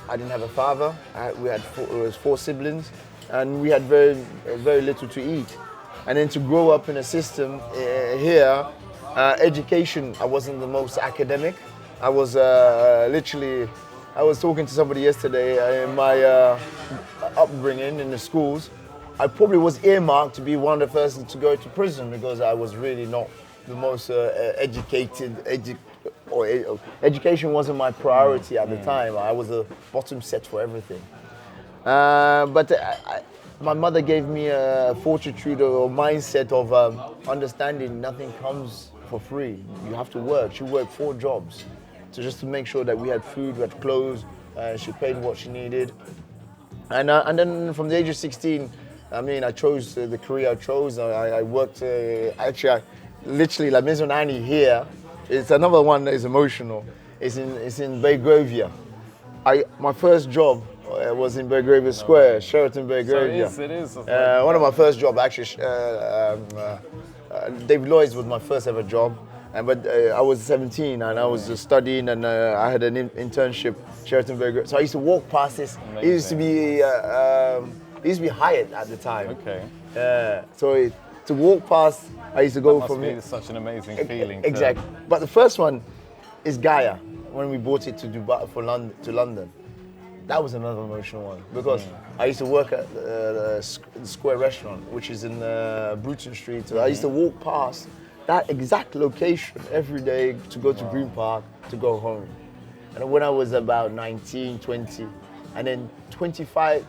I didn't have a father. We had four siblings, and we had very, very little to eat. And then to grow up in a system here, education, I wasn't the most academic. I was I was talking to somebody yesterday in my upbringing in the schools. I probably was earmarked to be one of the first to go to prison because I was really not the most educated. Education wasn't my priority at the time. I was a bottom set for everything. But my mother gave me a fortitude or mindset of understanding nothing comes for free. You have to work. She worked 4 jobs. So just to make sure that we had food, we had clothes, she paid what she needed. And then from the age of 16, I chose the career I chose. I worked, literally La Maison Annie here. It's another one that is emotional. It's in Belgravia. My first job was in Belgravia Square, Sheraton Belgravia. So it is. One of my first jobs, actually, David Lloyd's was my first ever job. But I was 17 and I was studying and I had an internship, Sheraton Belgravia. So I used to walk past this. Amazing. It used to be Hyatt at the time. Okay. So to walk past, I used to go from here. Such an amazing feeling. Exactly. But the first one is Gaia, when we bought it to Dubai to London. that was another emotional one because I used to work at the Square Restaurant, which is in Bruton Street. So I used to walk past that exact location every day to go to Green Park, to go home. And when I was about 19, 20, and then 27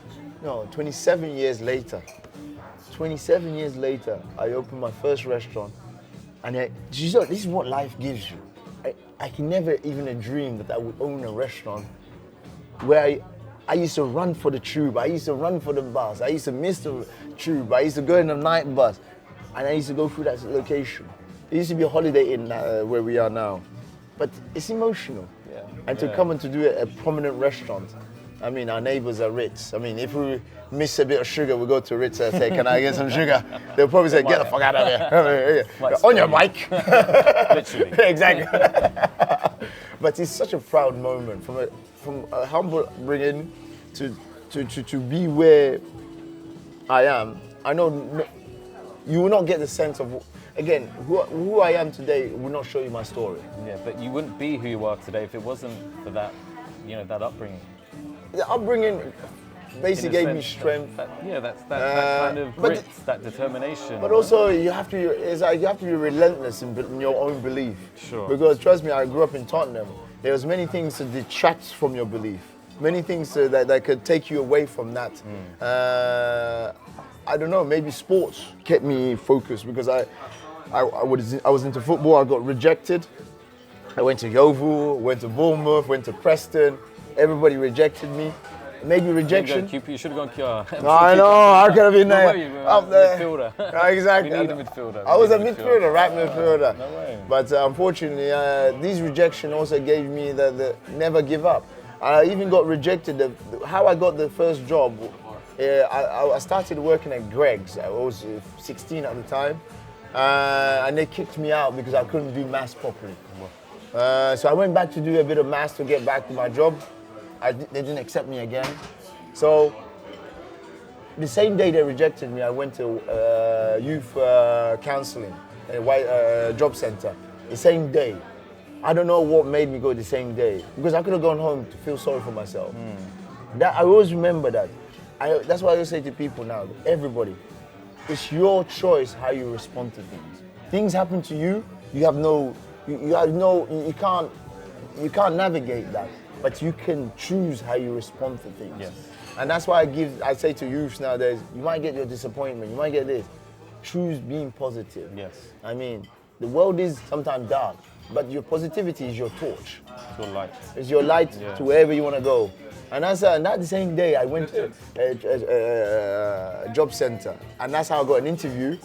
years later, I opened my first restaurant. And this is what life gives you. I can never even dream that I would own a restaurant where I used to run for the tube, I used to run for the bus, I used to miss the tube, I used to go in the night bus, and I used to go through that location. It used to be a Holiday Inn where we are now. But it's emotional. Yeah. And to come and to do a prominent restaurant, I mean, our neighbors are Ritz. I mean, if we miss a bit of sugar, we go to Ritz and say, can I get some sugar? They'll probably say, get the fuck out of here. On your mic. Literally. Exactly. But it's such a proud moment from a humble bringing to be where I am. I know you will not get the sense of, again, who I am today will not show you my story. Yeah, but you wouldn't be who you are today if it wasn't for that, that upbringing. The upbringing basically gave me strength. That kind of grit, that determination. But also you have to be relentless in your own belief. Sure. Because trust me, I grew up in Tottenham. There was many things to detract from your belief. Many things that could take you away from that. I don't know, maybe sports kept me focused because I was into football, I got rejected. I went to Yeovil, went to Bournemouth, went to Preston. Everybody rejected me. Maybe rejection. You should have gone QPR. I know, I could have been there. Up there. Midfielder. Exactly. We need a midfielder. I was a midfielder, right midfielder. No way. But unfortunately, these rejection also gave me the never give up. I even got rejected. How I got the first job, I started working at Greg's. I was 16 at the time. And they kicked me out because I couldn't do maths properly. So I went back to do a bit of maths to get back to my job. They didn't accept me again. So the same day they rejected me, I went to youth counseling, a job center. The same day. I don't know what made me go the same day because I could have gone home to feel sorry for myself. That I always remember that. That's why I always say to people now, everybody, it's your choice how you respond to things. Things happen to you, you can't navigate that, but you can choose how you respond to things. Yes. And that's why I say to youths nowadays, you might get your disappointment, you might get this. Choose being positive. Yes. I mean, the world is sometimes dark, but your positivity is your torch. It's your light. It's your light to wherever you want to go. And that same day, I went to a job center, and that's how I got an interview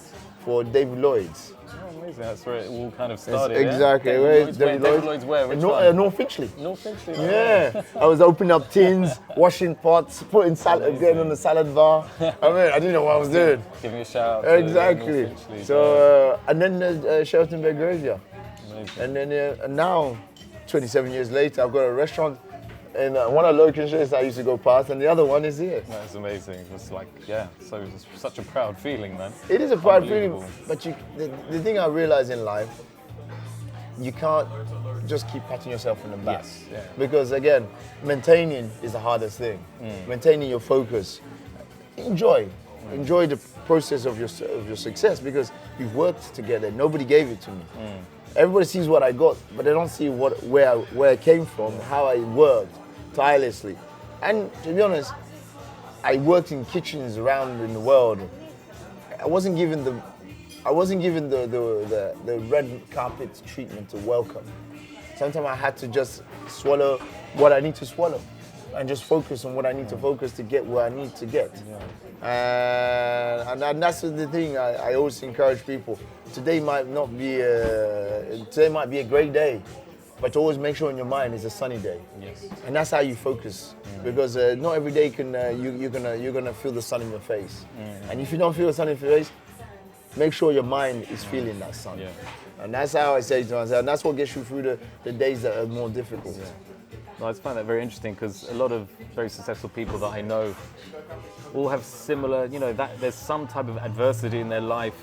for David Lloyd's. Oh, amazing. That's where it all kind of started. Exactly. Yeah? Where is David Lloyd's where? Which one? North Finchley. North Finchley. Yeah. I was opening up tins, washing pots, putting salad, getting on the salad bar. I mean, I didn't know what I was doing. Giving a shout out. Exactly. North Finchley, so, and then Sheltonberg Graveyard. Amazing. And then and now, 27 years later, I've got a restaurant in one of the locations I used to go past, and the other one is here. That's amazing. It's like, so it's such a proud feeling, man. It is a proud feeling, but the thing I realize in life, you can't just keep patting yourself on the back. Yes, yeah. Because again, maintaining is the hardest thing. Maintaining your focus. Enjoy the process of your success because you've worked together. Nobody gave it to me. Everybody sees what I got, but they don't see where I came from, how I worked tirelessly. And to be honest, I worked in kitchens around in the world. I wasn't given the red carpet treatment to welcome. Sometimes I had to just swallow what I need to swallow and just focus on what I need to focus to get where I need to get. And that's the thing I always encourage people. Today might be a great day, but always make sure in your mind it's a sunny day. Yes. And that's how you focus, because not every day can you're gonna feel the sun in your face. And if you don't feel the sun in your face, make sure your mind is feeling that sun. Yeah. And that's how I say to myself, and that's what gets you through the days that are more difficult. Yeah. No, I just find that very interesting because a lot of very successful people that I know all have similar, that there's some type of adversity in their life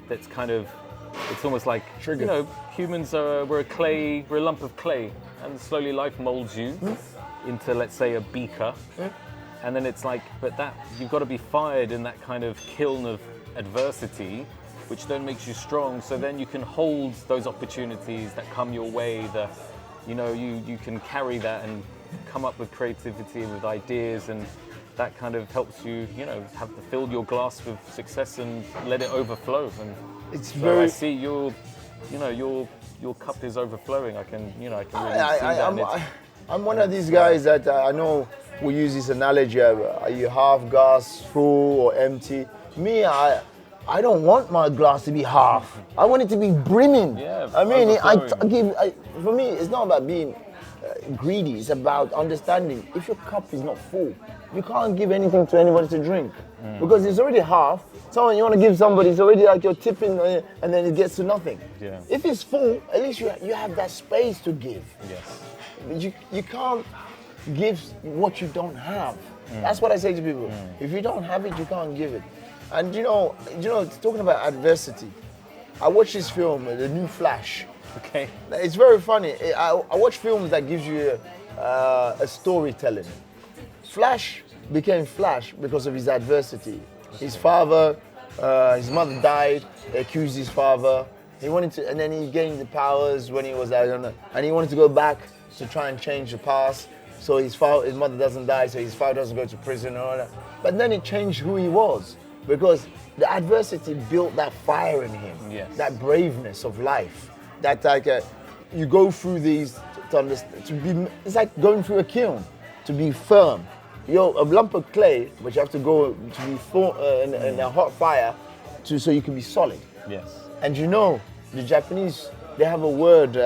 that's kind of, it's almost like, Trigger. humans we're a lump of clay, and slowly life molds you. into, let's say, a beaker. And then it's like, but that, you've got to be fired in that kind of kiln of adversity, which then makes you strong. So then you can hold those opportunities that come your way. You can carry that and come up with creativity and with ideas, and that kind of helps you, have to fill your glass with success and let it overflow. And It's so very. I see your cup is overflowing. I can really see that. I'm one of these guys that I know we use this analogy of are you half glass full or empty? Me, I don't want my glass to be half. I want it to be brimming. Yeah, I mean, overflowing. For me, it's not about being greedy. It's about understanding. If your cup is not full, you can't give anything to anybody to drink because it's already half. So you want to give somebody, it's already like you're tipping, and then it gets to nothing. Yeah. If it's full, at least you have that space to give. Yes. You can't give what you don't have. That's what I say to people. If you don't have it, you can't give it. And talking about adversity, I watched this film, the new Flash. Okay. It's very funny. I watch films that gives you a storytelling. Flash became Flash because of his adversity. His father, his mother died. They accused his father. He wanted to, and then he gained the powers when he was and he wanted to go back to try and change the past. So his mother doesn't die, so his father doesn't go to prison and all that. But then it changed who he was because the adversity built that fire in him, that braveness of life. That you go through these to understand. It's like going through a kiln to be firm. You're a lump of clay, but you have to go to be in a hot fire so you can be solid. Yes. And the Japanese, they have a word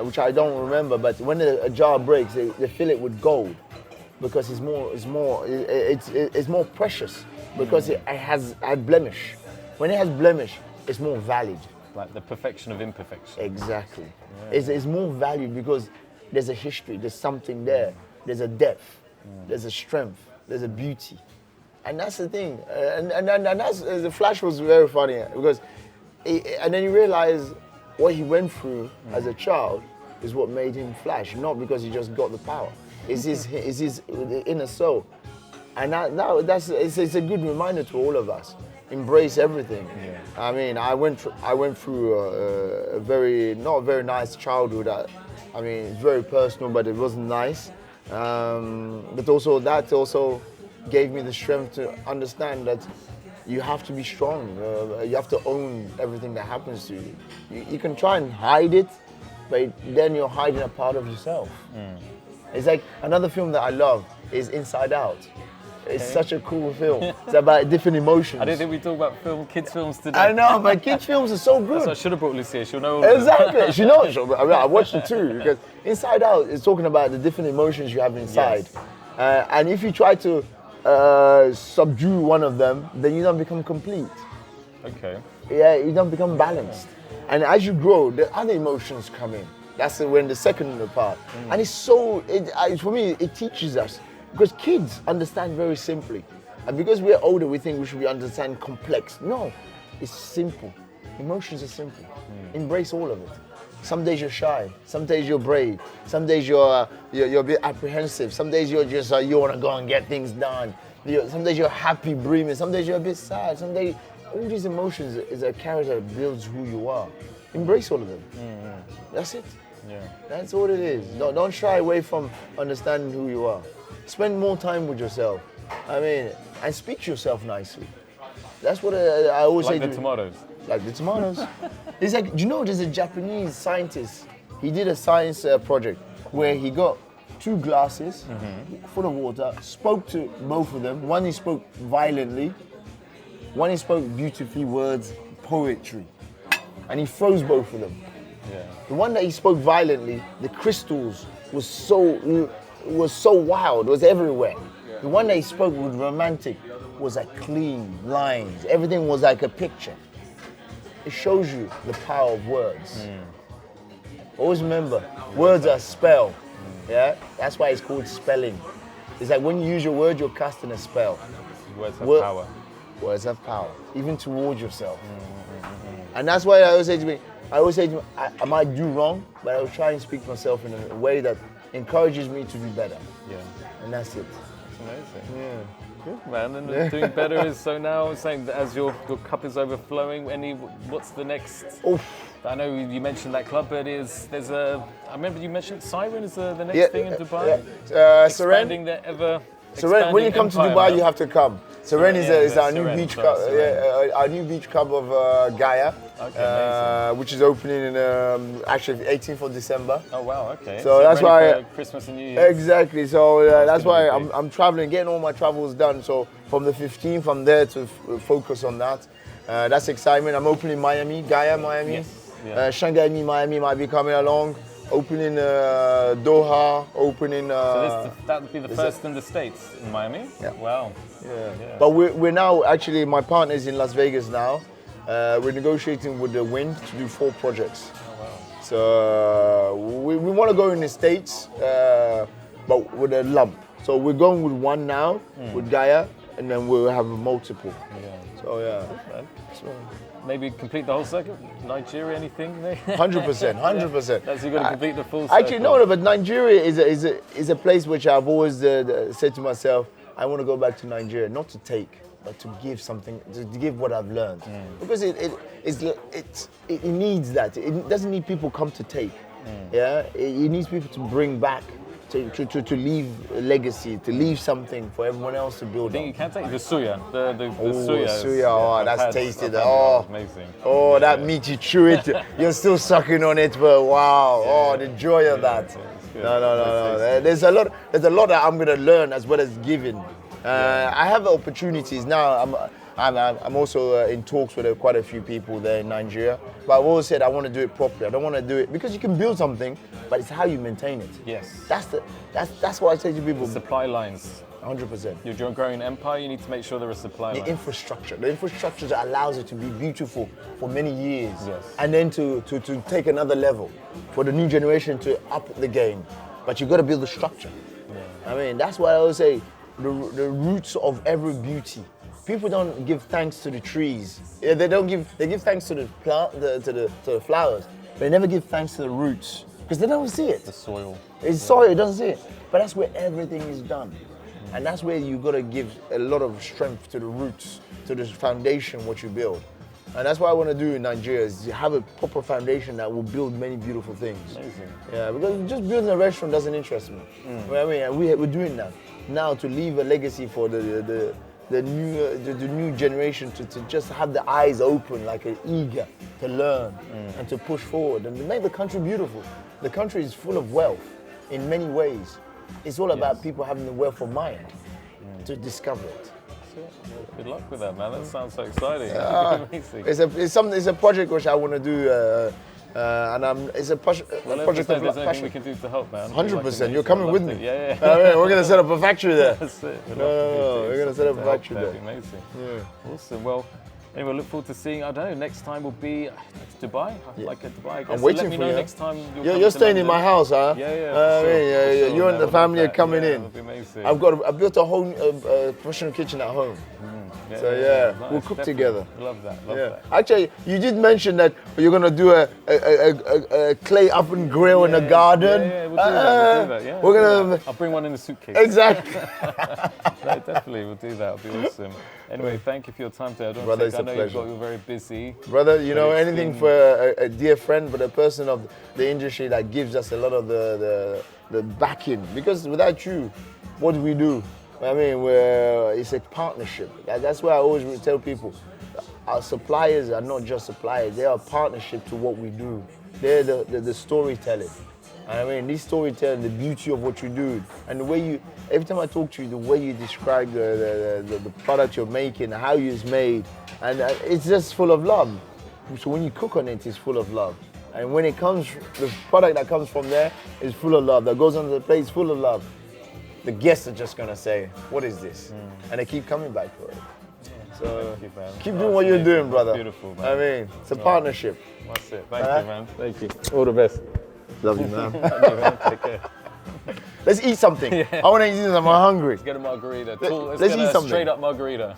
which I don't remember, but when a jar breaks, they fill it with gold because it's more precious because it has blemish. When it has blemish, it's more valued. Like the perfection of imperfection. Exactly. Yeah. It's more valued because there's a history, there's something there, there's a depth, there's a strength, there's a beauty. And that's the thing. And that's, the Flash was very funny because, and then you realize what he went through as a child is what made him Flash, not because he just got the power. It's his inner soul. And it's a good reminder to all of us. Embrace everything. Yeah. I mean, I went through a not very nice childhood. I mean, it's very personal, but it wasn't nice. But also that gave me the strength to understand that you have to be strong. You have to own everything that happens to you. You can try and hide it, but then you're hiding a part of yourself. It's like another film that I love is Inside Out. It's such a cool film. It's about different emotions. I don't think we talk about kids' films today. I know, but kids' films are so good. So I should have brought Lucia. She'll know. Exactly. She knows. I watched it too because Inside Out is talking about the different emotions you have inside, and if you try to subdue one of them, then you don't become complete. Okay. Yeah, you don't become balanced, and as you grow, the other emotions come in. That's when the second part, and it's for me, it teaches us. Because kids understand very simply. And because we're older, we think we should understand complex. No, it's simple. Emotions are simple. Embrace all of it. Some days you're shy. Some days you're brave. Some days you're a bit apprehensive. Some days you're just, you want to go and get things done. Some days you're happy, breathing. Some days you're a bit sad. Some days, all these emotions is a character that builds who you are. Embrace all of them. That's it. Yeah. That's what it is. Don't shy away from understanding who you are. Spend more time with yourself. I mean, and speak to yourself nicely. That's what I always say. Like the tomatoes. Like the tomatoes. It's like, do you know there's a Japanese scientist, he did a science project where he got 2 glasses full of water, spoke to both of them. One he spoke violently, one he spoke beautifully, words, poetry. And he froze both of them. Yeah. The one that he spoke violently, the crystals was so wild, was everywhere. The one that he spoke with romantic was like clean lines. Everything was like a picture. It shows you the power of words. Always remember, words are spell. Yeah, that's why it's called spelling. It's like when you use your word, you're casting a spell. Words have power. Words have power, even towards yourself. And that's why I always say to me, I always say I might do wrong, but I will try and speak to myself in a way that encourages me to do better. Yeah. And that's it. That's amazing. Yeah. Good, man. And doing better is so now, saying that as your cup is overflowing, what's the next? Oof. I know you mentioned that club, but I remember you mentioned Siren is the next thing in Dubai. Yeah. Expanding the ever. Siren, when you come to Dubai, you have to come. Siren is our new beach club. Our new beach club of Gaia, which is opening in actually 18th of December. Oh wow, okay. So that's why Christmas and New Year. Exactly. So that's why I'm traveling, getting all my travels done. So from the 15th, I'm there to focus on that. That's excitement. I'm opening Miami, Gaia, Miami. Yes. Yeah. Shanghai, Miami might be coming along. Opening Doha, opening. So that would be the first in the States, in Miami? Yeah. Wow. Yeah. But we're now, actually, my partner's in Las Vegas now. We're negotiating with the Wind to do 4 projects. Oh, wow. So we want to go in the States, but with a lump. So we're going with one now, with Gaia, and then we'll have multiple. Yeah. So yeah. Maybe complete the whole circuit? Nigeria, anything? 100%. That's you've got to complete the full circle. Actually, no, but Nigeria is a place which I've always said to myself, I want to go back to Nigeria, not to take, but to give something, to give what I've learned. Because it needs that. It doesn't need people come to take. Yeah, it needs people to bring back. To leave a legacy, to leave something for everyone else to build. I think you can take the suya. The suya. That's tasty. Amazing. That meat, you chew it, you're still sucking on it, but wow, the joy of that. No. There's a lot that I'm gonna learn as well as giving. I have opportunities now. I'm also in talks with quite a few people there in Nigeria. But I've always said I want to do it properly. I don't want to do it because you can build something, but it's how you maintain it. Yes. That's what I say to people. The supply lines. 100%. You're growing an empire. You need to make sure there are supply lines. The infrastructure that allows it to be beautiful for many years, yes. And then to take another level for the new generation to up the game. But you got to build the structure. Yeah. I mean, that's why I always say the roots of every beauty. People don't give thanks to the trees. Yeah, they give thanks to the plant, to the flowers. But they never give thanks to the roots because they don't see it. The soil. It's soil, it doesn't see it. But that's where everything is done. And that's where you got to give a lot of strength to the roots, to the foundation, what you build. And that's what I want to do in Nigeria, is have a proper foundation that will build many beautiful things. Amazing. Yeah, because just building a restaurant doesn't interest me. I mean, we're doing that now to leave a legacy for the new generation to just have the eyes open, like eager to learn and to push forward and to make the country beautiful. The country is full of wealth in many ways. It's all about people having the wealth of mind to discover it. Good luck with that, man. That sounds so exciting. Amazing. It's a project which I want to do. And it's a project of there's passion. anything we can do to help, man. 100%. You're coming with me. Yeah. We're going to set up a factory there. That's it. We're going to set up a factory there. That'd be amazing. Yeah. Awesome. Well, anyway, look forward to seeing. I don't know. Next time will be Dubai. Like a Dubai. I guess. I'm waiting let me for know you. next time. You're staying in my house, huh? Yeah. You and the family are coming in. That'd be amazing. I built a whole professional kitchen at home. Nice, we'll cook together. Love that. Actually, you did mention that you're gonna do a clay oven grill in the garden. Yeah, we'll do that. Yeah, we're gonna. I'll bring one in the suitcase. Exactly. No, definitely, we'll do that. It'll be awesome. Anyway, thank you for your time today. Brother, I know you're very busy. Brother, you know, anything for a dear friend, but a person of the industry that gives us a lot of the backing. Because without you, what do we do? I mean, it's a partnership. That's why I always tell people, our suppliers are not just suppliers, they are a partnership to what we do. They're the storytelling. I mean, this storytelling, the beauty of what you do, and the way you, every time I talk to you, the way you describe the product you're making, how it's made, and it's just full of love. So when you cook on it, it's full of love. And when it comes, the product that comes from there is full of love, that goes onto the plate is full of love. The guests are just gonna say, what is this? And they keep coming back for it. So keep doing what you're doing, brother. Beautiful, man. I mean, it's a partnership. That's it. Thank you, man. Thank you. All the best. Love you, man. Take care. Let's eat something. I want to eat something. I'm hungry. Let's get a margarita. Let's eat something. Straight up margarita.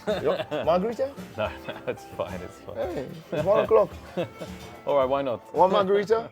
Margarita? No, it's fine. It's fine. Hey, it's 1 o'clock. All right, why not? One margarita?